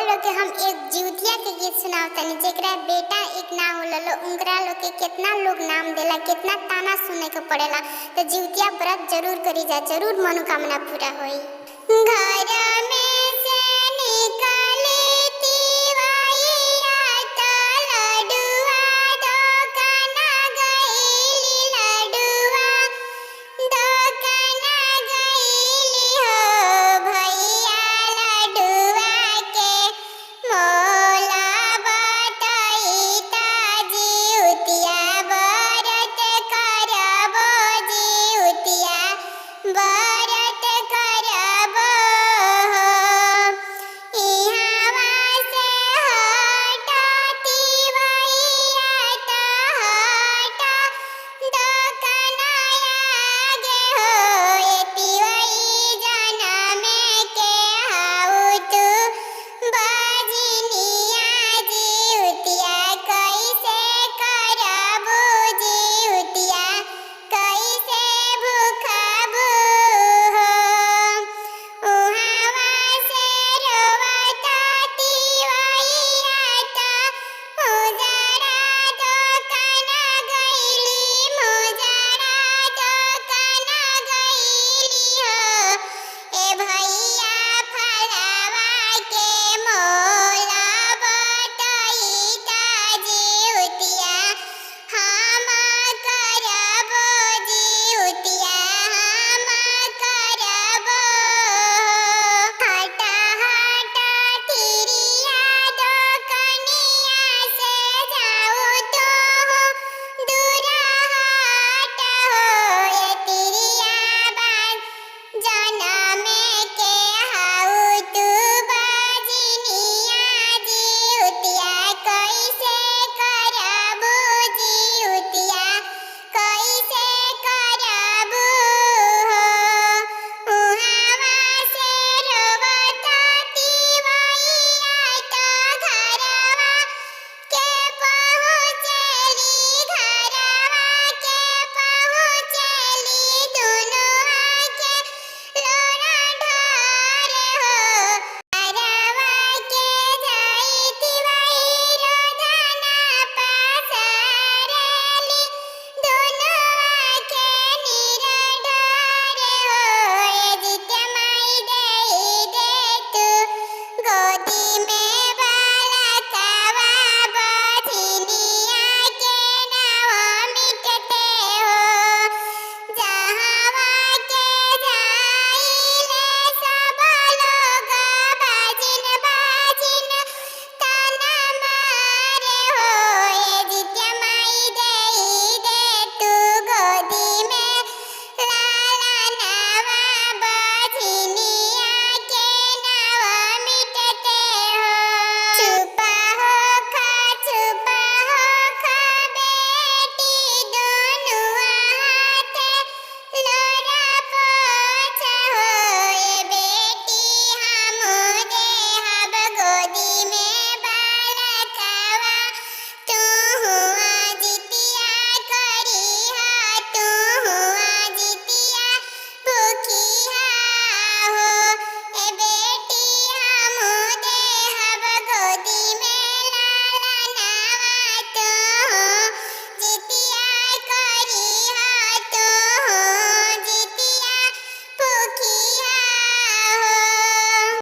लोग के हम एक जिउतिया के गीत सुनावतनी जेकरा बेटा एक ना होललो उनकरा लोग के कितना लोग नाम देला कितना ताना सुने के पड़ेला। तो जिउतिया व्रत जरूर करी जा, जरूर मनोकामना पूरा होई। घर में से निकली तिवैया त लडुआ दोकान गइली, लडुआ दोकान गइली हो भैया लडुआ के मोल बतई त जिउतिया व्रत करबो, जिउतिया व्रत करबो हो। इहवा से हट तिवैया त हट दोकान आगे हो, ए तिवई जनमे के हाउ तू बजनिया जिउतिया कैसे करबो, जिउतिया कैसे भूखबो हो। उहावा से रोवत तिवैया त मुजरा दोकान गइली, मुजरा दोकान गइली हो। ए भैया फलवा के मोल बतई त जिउतिया हम करबो, जिउतिया हम करबो। हट हट तिरिया दोकनिया से जाऊ तो दूर हट हो, ए तिरिया बाज जनमे के हाउ तू बजनिया जिउतिया कैसे करबो, जिउतिया कैसे करबो हो। उहावा से रोवत तिवैया त घरवा के पहुँचली, घरवा के पहुँचली दुनू आँखे लोरा ढारे हो। घरवा के जाई तिवई रोदना पसारेली दुनू आँखे नीर ढारे हो। ए जित्या माई देई दे तू गोदी में